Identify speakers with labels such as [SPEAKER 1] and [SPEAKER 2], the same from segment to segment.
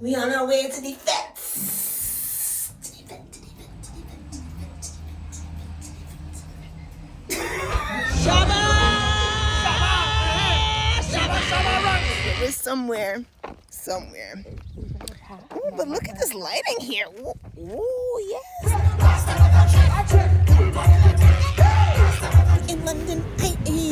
[SPEAKER 1] We on our way to the fence. To the fence, to the fence, to the fence, to the fence, to the fence. Shabba! We're somewhere. Ooh, but look at this lighting here. Ooh, yes. In London,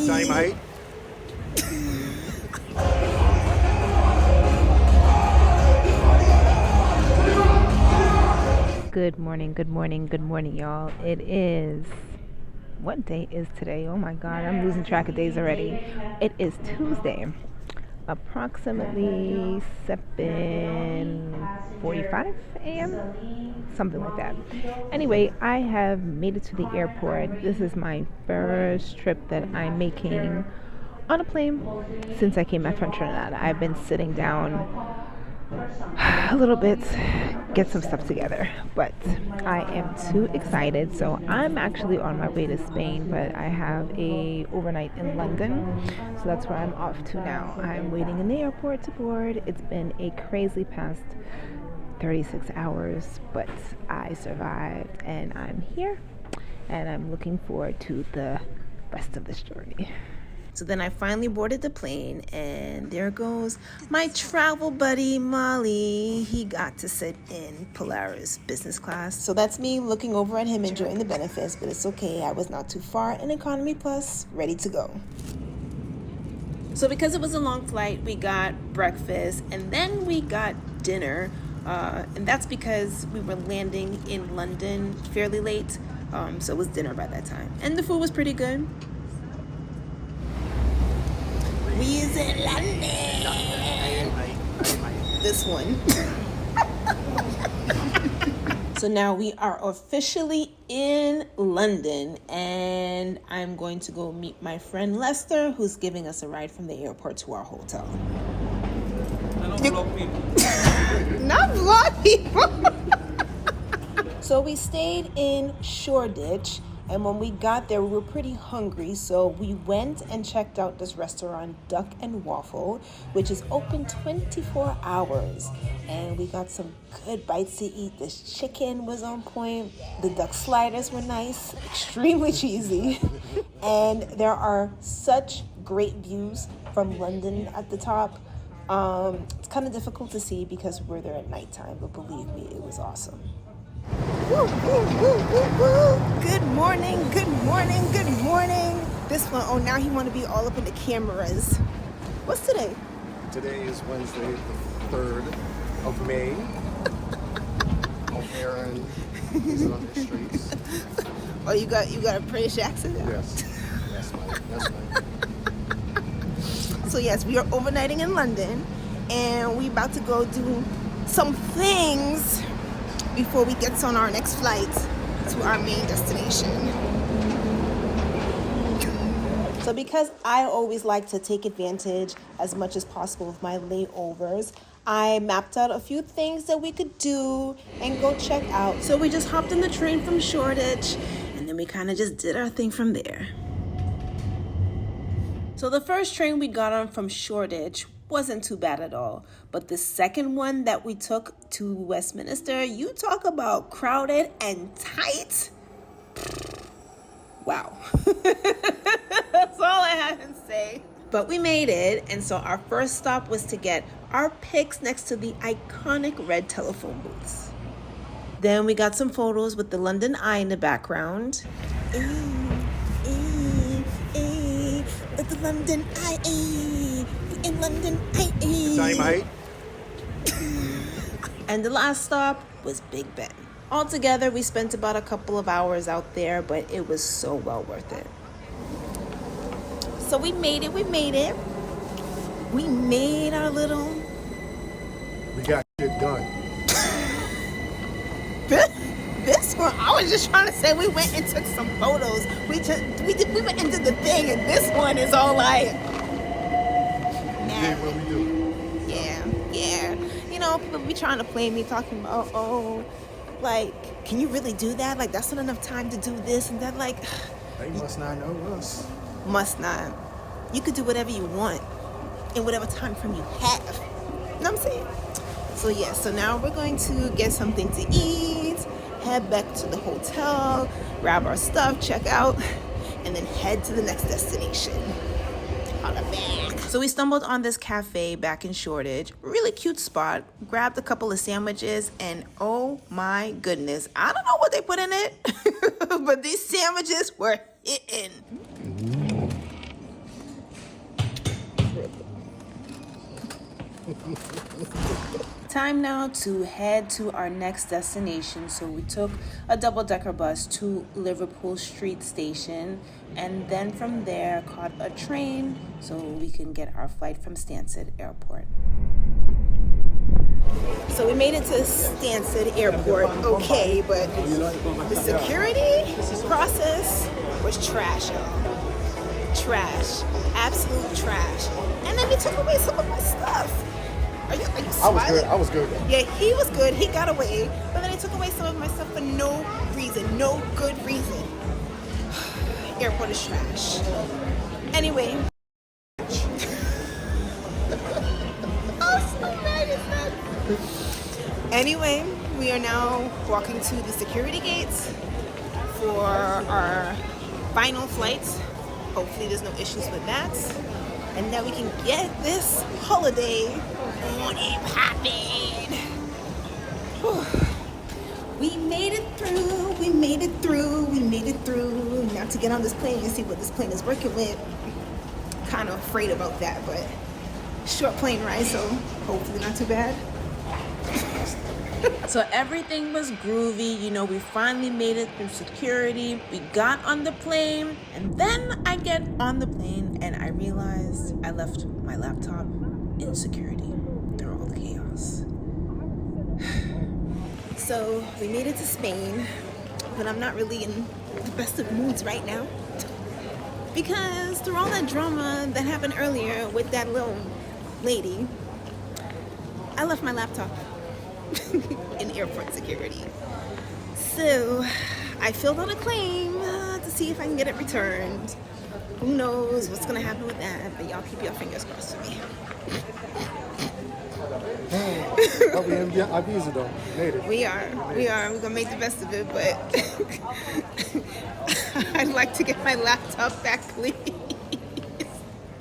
[SPEAKER 2] Dynamite.
[SPEAKER 3] Good morning, y'all. It is, what day is today? Oh my God, I'm losing track of days already. It is Tuesday, approximately 7:45 a.m., something like that. Anyway, I have made it to the airport. This is my first trip that I'm making on a plane since I came back from Trinidad. I've been sitting down a little bit, get some stuff together, but I am too excited. So I'm actually on my way to Spain, but I have a overnight in London, so that's where I'm off to now. I'm waiting in the airport to board. It's been a crazy past 36 hours, but I survived and I'm here, and I'm looking forward to the rest of this journey. So then I finally boarded the plane, and there goes my travel buddy, Molly. He got to sit in Polaris business class. So that's me looking over at him, enjoying the benefits, but it's okay. I was not too far in economy plus, ready to go. So because it was a long flight, we got breakfast, and then we got dinner. And that's because we were landing in London fairly late. So it was dinner by that time. And the food was pretty good. We's in London. This one. So now we are officially in London, and I'm going to go meet my friend Lester, who's giving us a ride from the airport to our hotel.
[SPEAKER 4] I don't vlog people.
[SPEAKER 3] Not vlog people. So we stayed in Shoreditch. And when we got there, we were pretty hungry, so we went and checked out this restaurant, Duck and Waffle, which is open 24 hours. And we got some good bites to eat. This chicken was on point. The duck sliders were nice, extremely cheesy. And there are such great views from London at the top. It's kind of difficult to see because we're there at nighttime, but believe me, it was awesome. Woo, woo, woo, woo, woo. Good morning. This one, oh, now he want to be all up in the cameras. What's today?
[SPEAKER 2] Today is Wednesday, the 3rd of May. Aaron is on the streets.
[SPEAKER 3] Oh, you got a British accent?
[SPEAKER 2] Yes, that's mine.
[SPEAKER 3] So yes, we are overnighting in London, and we about to go do some things before we get on our next flight to our main destination. So because I always like to take advantage as much as possible of my layovers, I mapped out a few things that we could do and go check out. So we just hopped in the train from Shoreditch, and then we kind of just did our thing from there. So the first train we got on from Shoreditch wasn't too bad at all, but the second one that we took to Westminster, you talk about crowded and tight. Wow. That's all I have to say. But we made it, and so our first stop was to get our pics next to the iconic red telephone booths. Then we got some photos with the London Eye in the background. With the London Eye, in London Eye.
[SPEAKER 2] Dynamite.
[SPEAKER 3] And the last stop was Big Ben. Altogether, we spent about a couple of hours out there, but it was so well worth it. So we made it. We made our little...
[SPEAKER 2] We got shit done.
[SPEAKER 3] This one, I was just trying to say we went and took some photos. We went and did the thing, and this one is all like...
[SPEAKER 2] Yeah, what we do.
[SPEAKER 3] Yeah. You know, people be trying to play me, talking about, oh, like, can you really do that? Like, that's not enough time to do this and that. Like,
[SPEAKER 2] They must not know us.
[SPEAKER 3] must not. You could do whatever you want in whatever time frame you have. You know what I'm saying? So yeah, so now we're going to get something to eat, head back to the hotel, grab our stuff, check out, and then head to the next destination. On the back. So we stumbled on this cafe back in Shoreditch, really cute spot, grabbed a couple of sandwiches, and oh my goodness, I don't know what they put in it, but these sandwiches were hitting. Time now to head to our next destination. So we took a double-decker bus to Liverpool Street Station, and then from there caught a train so we can get our flight from Stansted Airport. So we made it to Stansted Airport, okay, but the security process was trash, y'all. Trash, absolute trash. And then they took away some of my stuff. Are you smiling?
[SPEAKER 2] I was good.
[SPEAKER 3] Yeah, he was good. He got away. But then they took away some of my stuff for no reason. No good reason. Airport is trash. Anyway. Anyway, we are now walking to the security gates for our final flight. Hopefully there's no issues with that. And now we can get this holiday on and popping. We made it through, we made it through, we made it through. Now to get on this plane and see what this plane is working with. Kind of afraid about that, but short plane ride, so hopefully not too bad. So everything was groovy, you know, we finally made it through security, we got on the plane, and then I get on the plane and I realized I left my laptop in security through all the chaos. So we made it to Spain, but I'm not really in the best of moods right now, because through all that drama that happened earlier with that little lady, I left my laptop in airport security. So I filled out a claim to see if I can get it returned. Who knows what's gonna happen with that, but y'all keep your fingers crossed for me.
[SPEAKER 2] I'll be in Ibiza though. Made it.
[SPEAKER 3] We are. We're gonna make the best of it, but I'd like to get my laptop back, please.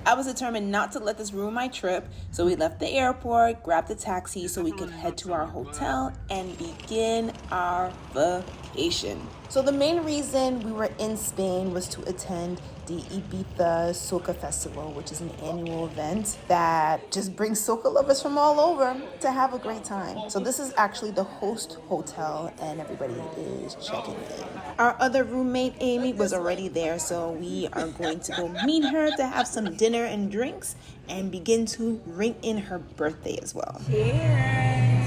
[SPEAKER 3] I was determined not to let this ruin my trip, so we left the airport, grabbed a taxi so we could head to our hotel and begin our vacation. So the main reason we were in Spain was to attend the Ibiza Soca Festival, which is an annual event that just brings soca lovers from all over to have a great time. So this is actually the host hotel and everybody is checking in. Our other roommate, Amy, was already there, so we are going to go meet her to have some dinner and drinks and begin to ring in her birthday as well. Cheers!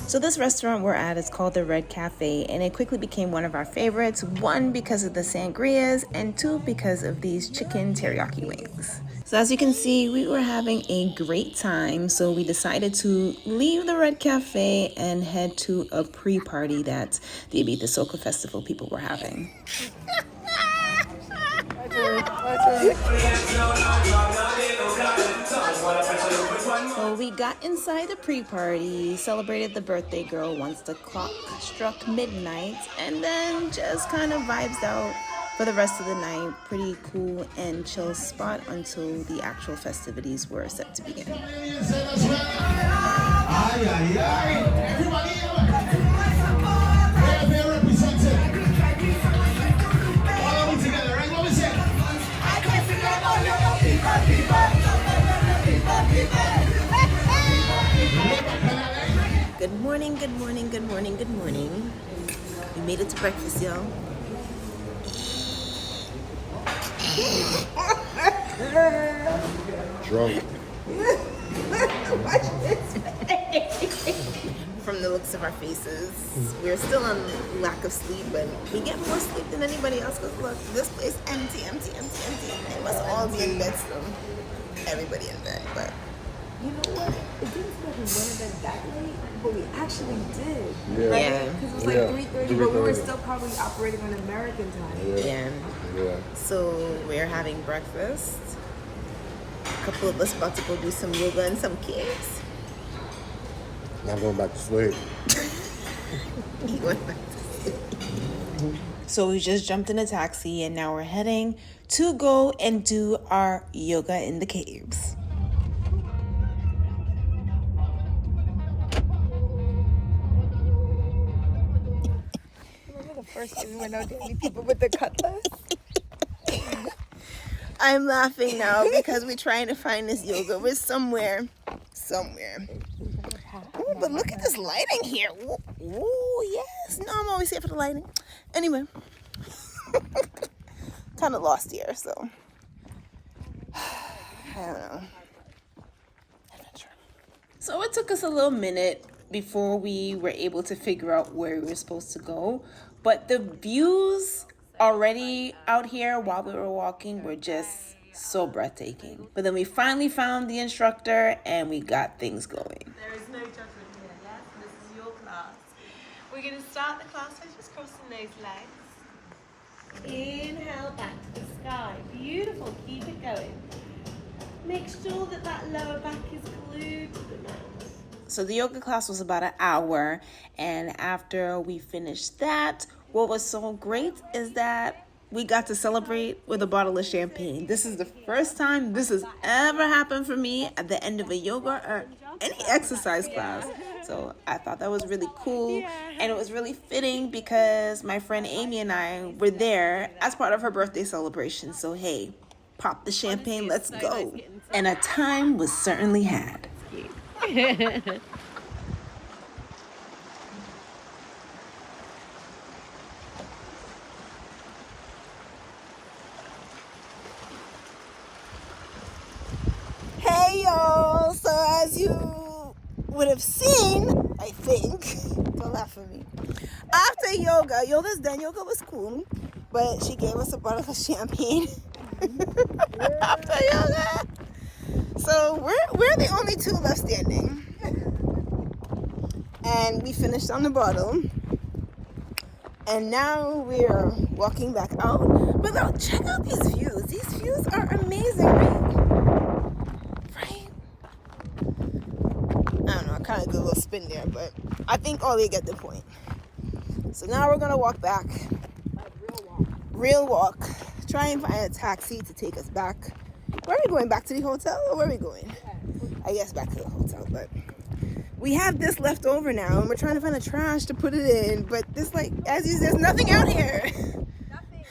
[SPEAKER 3] So this restaurant we're at is called the Red Cafe, and it quickly became one of our favorites. One, because of the sangrias, and two, because of these chicken teriyaki wings. So as you can see, we were having a great time, so we decided to leave the Red Cafe and head to a pre-party that the Ibiza Soca Festival people were having. So we got inside the pre-party, celebrated the birthday girl once the clock struck midnight, and then just kind of vibes out for the rest of the night. Pretty cool and chill spot until the actual festivities were set to begin. Good morning, good morning, good morning, good morning. We made it to breakfast, y'all.
[SPEAKER 2] Drunk.
[SPEAKER 3] Watch this face. From the looks of our faces, we're still on lack of sleep, but we get more sleep than anybody else. Because look, this place empty. They must all be in bed still. Everybody in bed, but
[SPEAKER 1] You know what? It didn't feel like we went to bed that late, but we actually did.
[SPEAKER 2] Yeah.
[SPEAKER 1] Right?
[SPEAKER 3] Yeah.
[SPEAKER 1] Because it was like 3:30, but we were still probably operating on American time.
[SPEAKER 3] yeah. So we're having breakfast. A couple of us about to go do some yoga and some kicks.
[SPEAKER 2] I'm going back to sleep.
[SPEAKER 1] So we just jumped in a taxi and now we're heading to go and do our yoga in the caves.
[SPEAKER 3] Remember the first time we went out there, people with the cutlass?
[SPEAKER 1] I'm laughing now because we're trying to find this yoga. We're somewhere. Ooh, but look at this lighting here. Ooh, yes. No, I'm always here for the lighting. Anyway. Kind of lost here, so. I don't know. Adventure. So it took us a little minute before we were able to figure out where we were supposed to go. But the views already out here while we were walking were just so breathtaking. But then we finally found the instructor and we got things going.
[SPEAKER 5] There is no judgment here, yes? This is your class. We're going to start the class by just crossing those legs. Inhale back to the sky. Beautiful. Keep it going. Make sure that that lower back is glued to the mat.
[SPEAKER 1] So the yoga class was about an hour, and after we finished that, what was so great is that we got to celebrate with a bottle of champagne. This is the first time this has ever happened for me at the end of a yoga or any exercise class. So I thought that was really cool, and it was really fitting because my friend Amy and I were there as part of her birthday celebration. So hey, pop the champagne, let's go. And a time was certainly had. Hey y'all, so as you would have seen, I think, don't laugh at me, after yoga's done. Yoga was cool, but she gave us a bottle of champagne after yoga. So we're the only two left standing, and we finished on the bottle, and now we're walking back out. But look, check out these views. These views are amazing, right? I don't know, I kind of did a little spin there, but I think all they get the point. So now we're gonna walk back. Real walk. Try and find a taxi to take us back. Where are we going? Back to the hotel, or where are we going? I guess back to the hotel, but we have this left over now, and we're trying to find the trash to put it in, but this, like, as you, there's nothing out here. Nothing.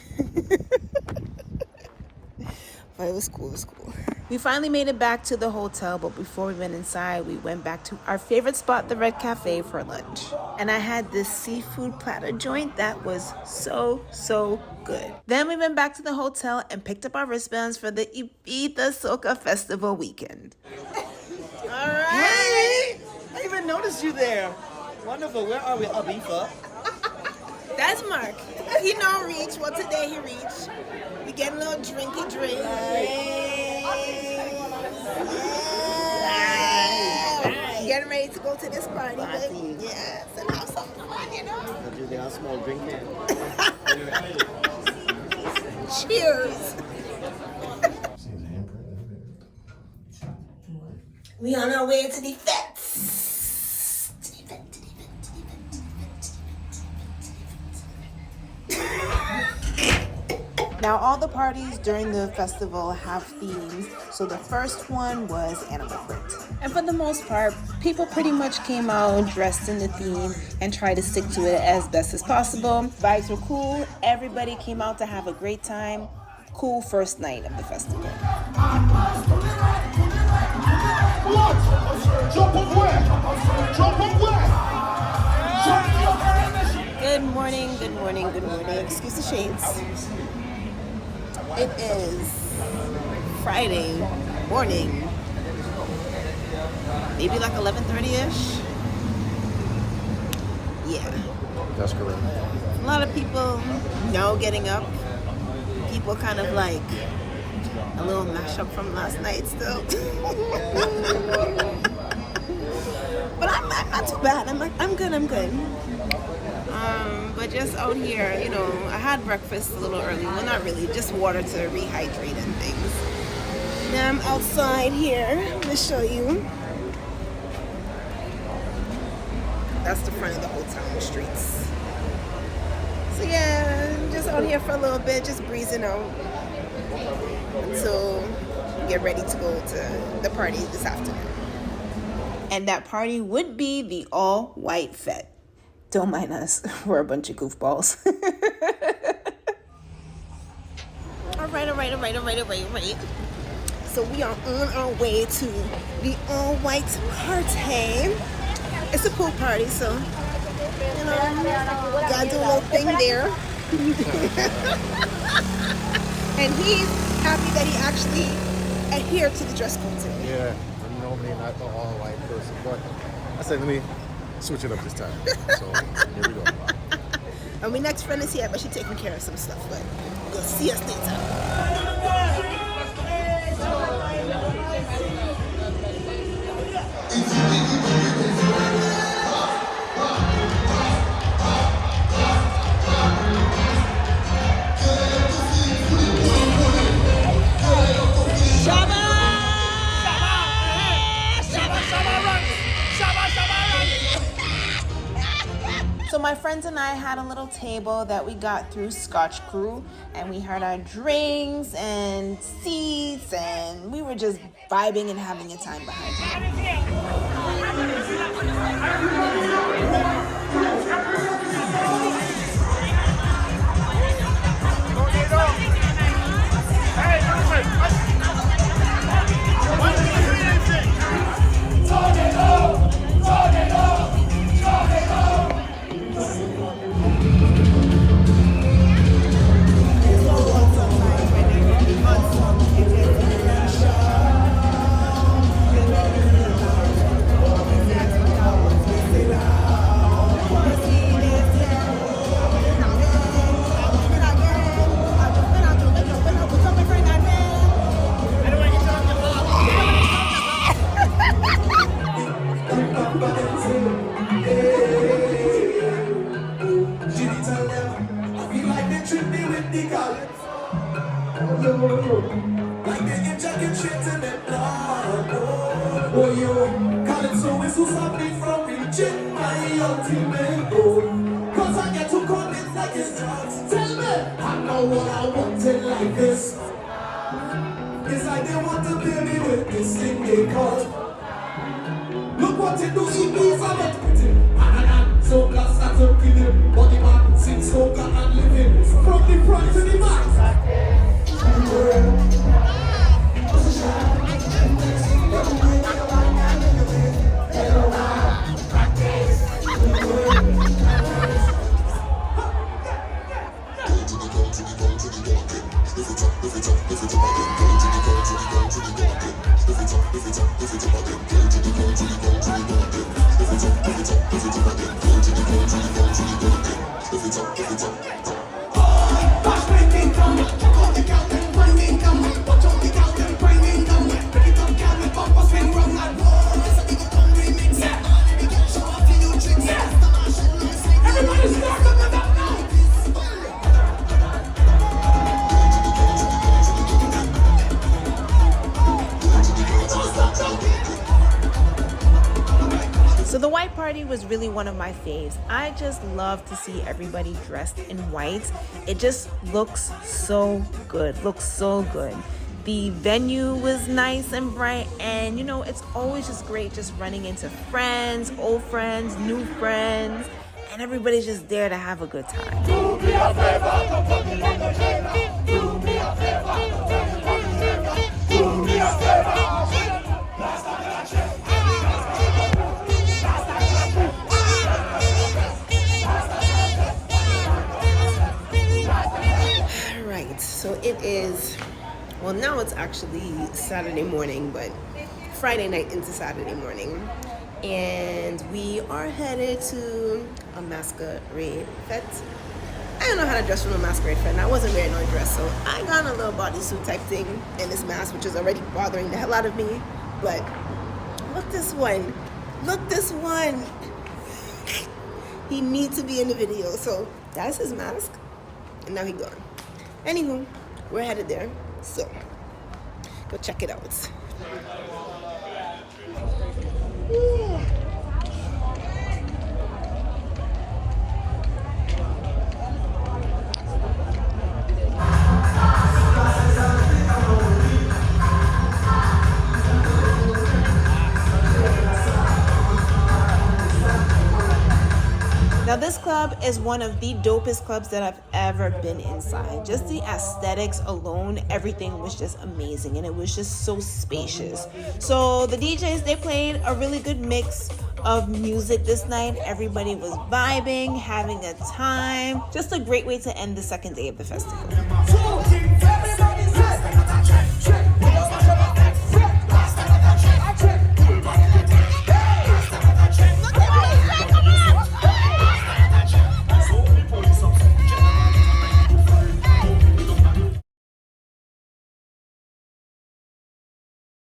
[SPEAKER 1] But it was cool, We finally made it back to the hotel, but before we went inside, we went back to our favorite spot, the Red Cafe, for lunch. And I had this seafood platter joint that was so good. Then we went back to the hotel and picked up our wristbands for the Ibiza Soca Festival weekend. All right.
[SPEAKER 6] Hey! I even noticed you there. Wonderful. Where are we? Ibiza.
[SPEAKER 1] That's Mark. He don't reach. Well, today he reached. We get a little drinky drink. Getting ready to go to this party. Yes, and have some fun, you know.
[SPEAKER 6] They are small drinking.
[SPEAKER 1] Cheers. We on our way to the fence. Now, all the parties during the festival have themes, so the first one was animal print. And for the most part, people pretty much came out dressed in the theme and tried to stick to it as best as possible. Vibes were cool, everybody came out to have a great time. Cool first night of the festival. Good morning. Excuse the shades. It is Friday morning, maybe like 11:30ish. Yeah.
[SPEAKER 2] That's correct.
[SPEAKER 1] A lot of people now getting up. People kind of like a little mashup from last night still. But I'm not too bad. I'm good. But just out here, you know, I had breakfast a little early. Well, not really, just water to rehydrate and things. Now I'm outside here to show you. That's the front of the hotel on the streets. So yeah, just out here for a little bit, just breezing out until we get ready to go to the party this afternoon. And that party would be the all-white fete. Don't mind us, we're a bunch of goofballs. All right. So we are on our way to the all-white party. It's a pool party, so, you know, gotta do a little thing there. And he's happy that he actually adhered to the dress code today.
[SPEAKER 2] Yeah, I'm normally not the all-white person, but I said, let me switch it up this time. So here we go.
[SPEAKER 1] And my next friend is here, but she's taking care of some stuff, but you'll see us later. So my friends and I had a little table that we got through Scotch Crew, and we had our drinks and seats, and we were just vibing and having a time behind So the white party was really one of my faves. I just love to see everybody dressed in white. It just looks so good, The venue was nice and bright, and you know, it's always just great just running into friends, old friends, new friends, and everybody's just there to have a good time. Do me a favor, do me a favor, do me a favor. So it is, well, now it's actually Saturday morning, but Friday night into Saturday morning. And we are headed to a masquerade fete. I don't know how to dress for a masquerade fete, and I wasn't wearing no dress, so I got a little bodysuit type thing and this mask, which is already bothering the hell out of me. But look this one. He needs to be in the video, so that's his mask. And now he gone. Anywho, we're headed there, so go check it out. Now this club is one of the dopest clubs that I've ever been inside. Just the aesthetics alone, everything was just amazing, and it was just so spacious. So the DJs, they played a really good mix of music this night. Everybody was vibing, having a time. Just a great way to end the second day of the festival.